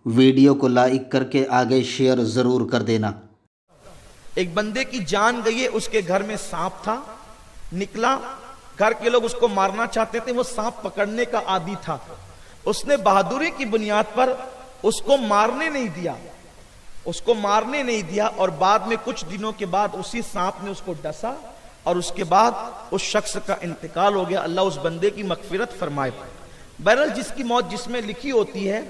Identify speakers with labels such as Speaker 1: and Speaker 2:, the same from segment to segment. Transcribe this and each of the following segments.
Speaker 1: Video کو like کر کے آگے شیئر ضرور کر دینا۔
Speaker 2: ایک بندے کی جان گئی ہے، اس کے گھر میں سانپ تھا، نکلا، گھر کے لوگ اس کو مارنا چاہتے تھے، وہ سانپ پکڑنے کا عادی تھا، اس نے بہادری کی بنیاد پر اس کو مارنے نہیں دیا، اور بعد میں کچھ دنوں کے بعد اسی سانپ نے اس کو ڈسا، اور اس کے بعد اس شخص کا انتقال ہو گیا۔ اللہ اس بندے کی مغفرت فرمائے۔ بہرحال جس کی موت جس میں لکھی ہوتی ہے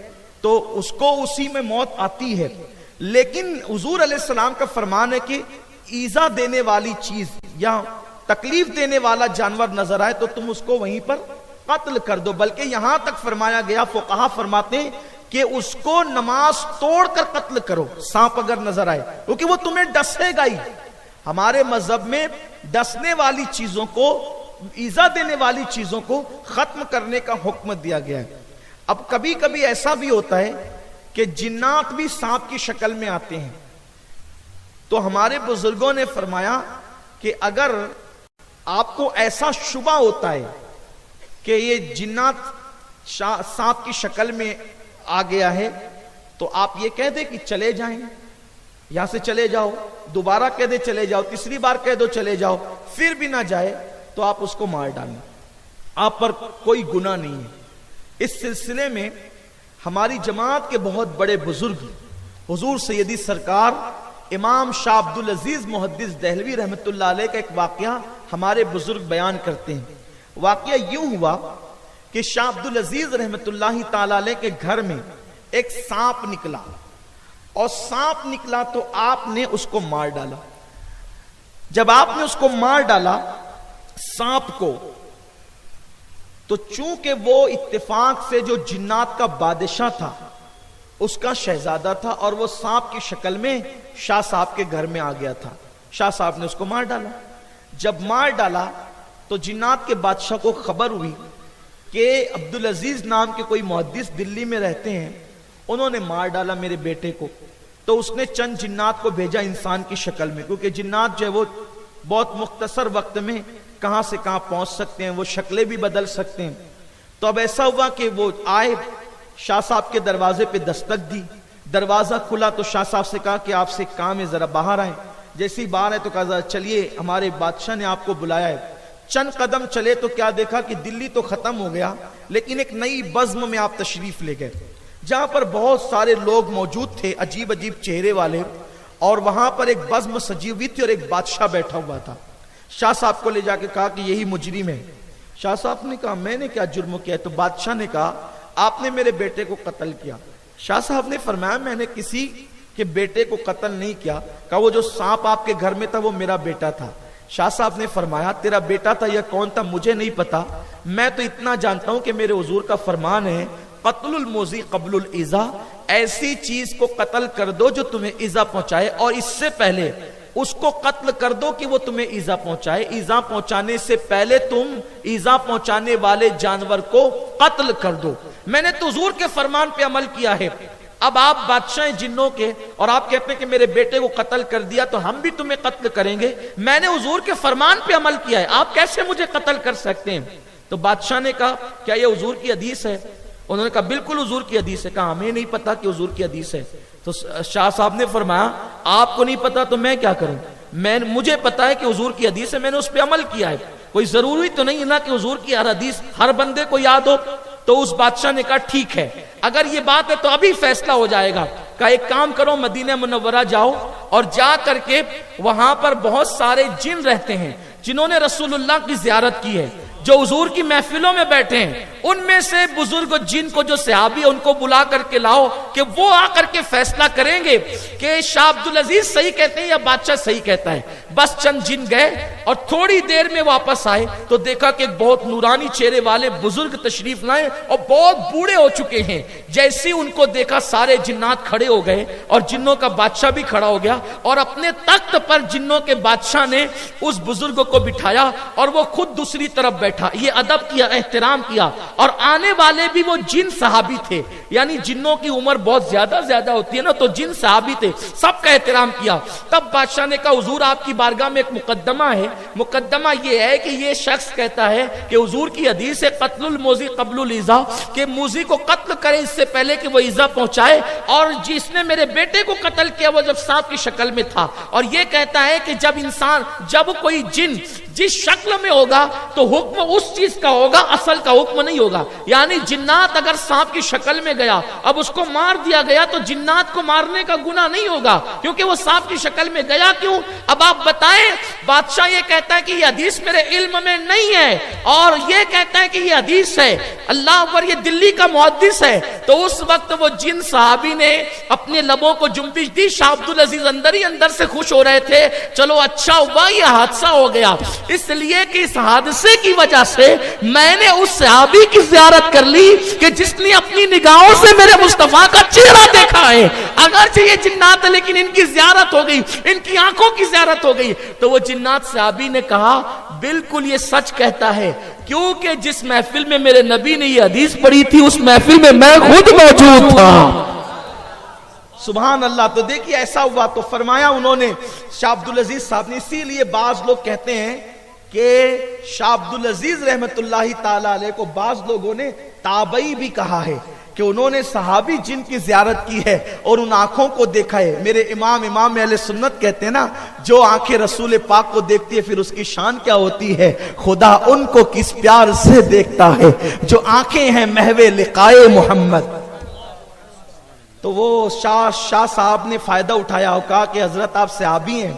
Speaker 2: تو اس کو اسی میں موت آتی ہے، لیکن حضور علیہ السلام کا فرمان ہے کہ ایذا دینے والی چیز یا تکلیف دینے والا جانور نظر آئے تو تم اس کو وہیں پر قتل کر دو، بلکہ یہاں تک فرمایا گیا، فقہا فرماتے ہیں کہ اس کو نماز توڑ کر قتل کرو، سانپ اگر نظر آئے، کیونکہ وہ تمہیں ڈسے گا ہی۔ ہمارے مذہب میں ڈسنے والی چیزوں کو، ایذا دینے والی چیزوں کو ختم کرنے کا حکم دیا گیا ہے۔ اب کبھی کبھی ایسا بھی ہوتا ہے کہ جنات بھی سانپ کی شکل میں آتے ہیں، تو ہمارے بزرگوں نے فرمایا کہ اگر آپ کو ایسا شبہ ہوتا ہے کہ یہ جنات سانپ کی شکل میں آ گیا ہے تو آپ یہ کہہ دیں کہ چلے جائیں، یہاں سے چلے جاؤ، دوبارہ کہہ دے چلے جاؤ، تیسری بار کہہ دو چلے جاؤ، پھر بھی نہ جائے تو آپ اس کو مار ڈالیں، آپ پر کوئی گناہ نہیں ہے۔ اس سلسلے میں ہماری جماعت کے بہت بڑے بزرگ حضور سیدی سرکار امام شاہ عبدالعزیز محدث دہلوی رحمۃ اللہ علیہ کا ایک واقعہ ہمارے بزرگ بیان کرتے ہیں۔ واقعہ یوں ہوا کہ شاہ عبدالعزیز رحمۃ اللہ تعالی علیہ کے گھر میں ایک سانپ نکلا، اور سانپ نکلا تو آپ نے اس کو مار ڈالا۔ جب آپ نے اس کو مار ڈالا سانپ کو، تو چونکہ وہ اتفاق سے جو جنات کا بادشاہ تھا اس کا شہزادہ تھا، اور وہ سانپ کی شکل میں شاہ صاحب کے گھر میں آ گیا تھا، شاہ صاحب نے اس کو مار ڈالا۔ جب مار ڈالا تو جنات کے بادشاہ کو خبر ہوئی کہ عبدالعزیز نام کے کوئی محدث دلی میں رہتے ہیں، انہوں نے مار ڈالا میرے بیٹے کو۔ تو اس نے چند جنات کو بھیجا انسان کی شکل میں، کیونکہ جنات جو ہے وہ بہت مختصر وقت میں کہاں سے کہاں پہنچ سکتے ہیں، وہ شکلیں بھی بدل سکتے ہیں۔ تو اب ایسا ہوا کہ وہ آئے، شاہ صاحب کے دروازے پہ دستک دی، دروازہ کھلا تو شاہ صاحب سے کہا کہ آپ سے کام ہے، ذرا باہر آئیں۔ جیسی باہر ہے تو کہا ذرا چلیے، ہمارے بادشاہ نے آپ کو بلایا ہے۔ چند قدم چلے تو کیا دیکھا کہ دلی تو ختم ہو گیا، لیکن ایک نئی بزم میں آپ تشریف لے گئے، جہاں پر بہت سارے لوگ موجود تھے، عجیب عجیب چہرے والے، اور وہاں پر ایک بزم سجی ہوئی تھی اور ایک بادشاہ بیٹھا ہوا تھا۔ شاہ صاحب کو لے جا کے کہا کہ یہی مجرم ہے۔ شاہ صاحب نے کہا میں نے کیا جرم کیا ہے؟ تو بادشاہ نے کہا آپ نے میرے بیٹے کو قتل کیا۔ شاہ صاحب نے فرمایا میں نے کسی کے بیٹے کو قتل نہیں کیا۔ کہا وہ جو سانپ آپ کے گھر میں تھا وہ میرا بیٹا تھا۔ شاہ صاحب نے فرمایا تیرا بیٹا تھا یا کون تھا مجھے نہیں پتا، میں تو اتنا جانتا ہوں کہ میرے حضور کا فرمان ہے قتل الموذی قبل الایذا، ایسی چیز کو قتل کر دو جو تمہیں ایذا پہنچائے، اور اس سے پہلے اس کو قتل کر دو کہ وہ تمہیں ایذا پہنچائے، ایذا پہنچانے سے پہلے تم ایذا پہنچانے والے جانور کو قتل کر دو۔ میں نے تو حضور کے فرمان پہ عمل کیا ہے۔ اب آپ بادشاہ جنوں کے اور آپ کہتے ہیں کہ میرے بیٹے کو قتل کر دیا تو ہم بھی تمہیں قتل کریں گے، میں نے حضور کے فرمان پہ عمل کیا ہے، آپ کیسے مجھے قتل کر سکتے ہیں؟ تو بادشاہ نے کہا کیا یہ حضور کی حدیث ہے؟ انہوں نے کہا بالکل حضور کی حدیث ہے۔ کہا ہمیں نہیں پتا کہ حضور کی حدیث ہے۔ تو شاہ صاحب نے فرمایا آپ کو نہیں پتا تو میں کیا کروں، مجھے پتا ہے کہ حضور کی حدیث ہے، میں نے اس پہ عمل کیا ہے، کوئی ضروری تو نہیں نا کہ حضور کی ہر حدیث ہر بندے کو یاد ہو۔ تو اس بادشاہ نے کہا ٹھیک ہے، اگر یہ بات ہے تو ابھی فیصلہ ہو جائے گا۔ کہا ایک کام کرو مدینہ منورہ جاؤ، اور جا کر کے وہاں پر بہت سارے جن رہتے ہیں جنہوں نے رسول اللہ کی زیارت کی ہے، جو حضور کی محفلوں میں بیٹھے ہیں، ان میں سے بزرگ جن کو جو صحابی ان کو بلا کر کے لاؤ کہ وہ آ کر کے فیصلہ کریں گے کہ شاہ عبدالعزیز صحیح کہتے ہیں یا بادشاہ صحیح کہتا ہے۔ بس چند جن گئے اور تھوڑی دیر میں واپس آئے تو دیکھا کہ ایک بہت نورانی چہرے والے بزرگ تشریف لائے اور بہت بوڑھے ہو چکے ہیں۔ جیسے ان کو دیکھا سارے جنات کھڑے ہو گئے اور جنوں کا بادشاہ بھی کھڑا ہو گیا، اور اپنے تخت پر جنوں کے بادشاہ نے اس بزرگ کو بٹھایا اور وہ خود دوسری طرف بیٹھا۔ یہ ادب کیا، احترام کیا، اور آنے والے بھی وہ جن صحابی تھے، یعنی جنوں کی عمر بہت زیادہ ہوتی ہے نا، تو جن صحابی تھے، سب کا احترام کیا۔ تب بادشاہ نے کہا حضور آپ کی بارگاہ میں ایک مقدمہ ہے، مقدمہ یہ ہے کہ یہ شخص کہتا ہے کہ حضور کی حدیث ہے قتل الموذی قبل الایذاء، کہ موذی کو قتل کرے اس سے پہلے کہ وہ ایذا پہنچائے، اور جس نے میرے بیٹے کو قتل کیا وہ جب سانپ کی شکل میں تھا، اور یہ کہتا ہے کہ جب کوئی جن جس شکل میں ہوگا تو حکم اس چیز کا ہوگا، اصل کا حکم نہیں ہوگا، یعنی جنات اگر سانپ کی شکل میں گیا اب اس کو مار دیا گیا تو جنات کو مارنے کا گناہ نہیں ہوگا کیونکہ وہ سانپ کی شکل میں گیا کیوں؟ اب آپ بتائیں، بادشاہ یہ کہتا ہے کہ یہ حدیث میرے علم میں نہیں ہے، اور یہ کہتا ہے کہ یہ حدیث ہے، اللہ اکبر، یہ دلی کا محدث ہے۔ تو اس وقت وہ جن صحابی نے اپنے لبوں کو جنبش دی، شاہ عبدالعزیز اندر ہی اندر سے خوش ہو رہے تھے، چلو اچھا ہوا یہ حادثہ ہو گیا، اس لیے کہ اس حادثے کی وجہ سے میں نے اس صحابی کی زیارت کر لی کہ جس نے اپنی نگاہوں سے میرے مصطفیٰ کا چہرہ دیکھا ہے، اگرچہ یہ جنات ہے لیکن ان کی زیارت ہو گئی، ان کی آنکھوں کی زیارت ہو گئی۔ تو وہ جنات صحابی نے کہا بالکل یہ سچ کہتا ہے، کیونکہ جس محفل میں میرے نبی نے یہ حدیث پڑھی تھی اس محفل میں میں خود موجود تھا۔ سبحان اللہ۔ تو دیکھیے ایسا ہوا، تو فرمایا انہوں نے شاہ عبدالعزیز صاحب نے، اسی لیے بعض لوگ کہتے ہیں کہ شاہ عبدالعزیز رحمت اللہ تعالی علیہ کو بعض لوگوں نے تابعی بھی کہا ہے کہ انہوں نے صحابی جن کی زیارت کی ہے اور ان آنکھوں کو دیکھا ہے۔ میرے امام اہل سنت کہتے ہیں نا، جو آنکھیں رسول پاک کو دیکھتی ہے پھر اس کی شان کیا ہوتی ہے، خدا ان کو کس پیار سے دیکھتا ہے جو آنکھیں ہیں محو لقائے محمد۔ تو وہ شاہ صاحب نے فائدہ اٹھایا اور کہا کہ حضرت آپ صحابی ہیں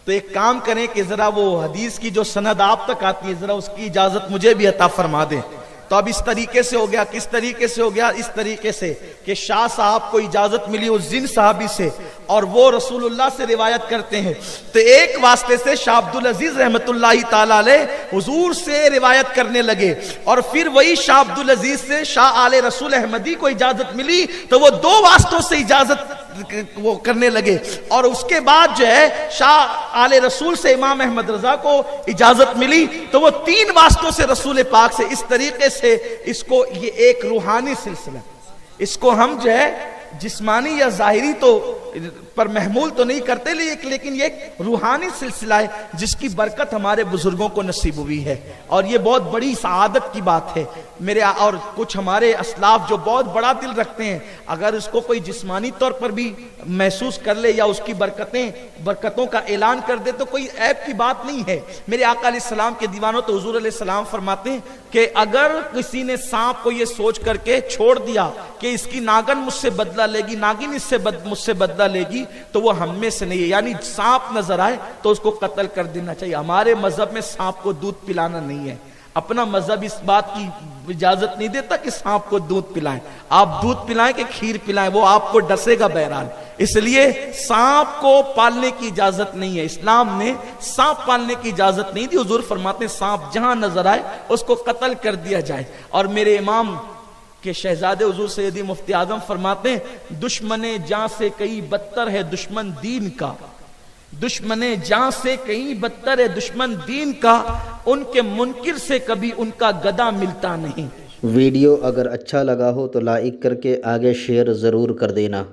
Speaker 2: تو ایک کام کریں کہ ذرا وہ حدیث کی جو سند آپ تک آتی ہے ذرا اس کی اجازت مجھے بھی عطا فرما دیں۔ تو اب اس طریقے سے ہو گیا، کس طریقے سے ہو گیا؟ اس طریقے سے کہ شاہ صاحب کو اجازت ملی اس جن صحابی سے اور وہ رسول اللہ سے روایت کرتے ہیں، تو ایک واسطے سے شاہ عبدالعزیز رحمت اللہ تعالی علیہ حضور سے روایت کرنے لگے، اور پھر وہی شاہ عبدالعزیز سے شاہ آل رسول احمدی کو اجازت ملی تو وہ دو واسطوں سے اجازت وہ کرنے لگے، اور اس کے بعد جو ہے شاہ آل رسول سے امام احمد رضا کو اجازت ملی تو وہ تین واسطوں سے رسول پاک سے، اس طریقے سے اس کو یہ ایک روحانی سلسلہ، اس کو ہم جو ہے جسمانی یا ظاہری تو پر محمول تو نہیں کرتے، لیکن یہ ایک روحانی سلسلہ ہے جس کی برکت ہمارے بزرگوں کو نصیب ہوئی ہے، اور یہ بہت بڑی سعادت کی بات ہے میرے، اور کچھ ہمارے اسلاف جو بہت بڑا دل رکھتے ہیں اگر اس کو کوئی جسمانی طور پر بھی محسوس کر لے یا اس کی برکتوں کا اعلان کر دے تو کوئی عیب کی بات نہیں ہے۔ میرے آقا علیہ السلام کے دیوانوں تو حضور علیہ السلام فرماتے ہیں کہ اگر کسی نے سانپ کو یہ سوچ کر کے چھوڑ دیا کہ اس کی ناگن مجھ سے بدلہ لے گی، ناگن مجھ سے بدلہ لے گی، تو وہ ہم میں سے نہیں ہے، یعنی سانپ نظر آئے تو اس کو قتل کر دینا چاہیے۔ ہمارے مذہب میں سانپ کو دودھ پلانا نہیں ہے، اپنا مذہب اس بات کی اجازت نہیں دیتا کہ سانپ کو دودھ پلائیں، آپ دودھ پلائیں کہ کھیر پلائیں، وہ آپ کو ڈسے گا بہرحال، اس لیے سانپ کو پالنے کی اجازت نہیں ہے، اسلام نے سانپ پالنے کی اجازت نہیں دی۔ حضور فرماتے ہیں سانپ جہاں نظر آئے اس کو قتل کر دیا جائے، اور میرے امام کہ شہزادے حضور سیدی مفتی اعظم فرماتے ہیں دشمن جاں سے کئی بدتر ہے دشمن دین کا، دشمن جاں سے کئی بدتر ہے دشمن دین کا، ان کے منکر سے کبھی ان کا گدا ملتا نہیں۔
Speaker 1: ویڈیو اگر اچھا لگا ہو تو لائک کر کے آگے شیئر ضرور کر دینا۔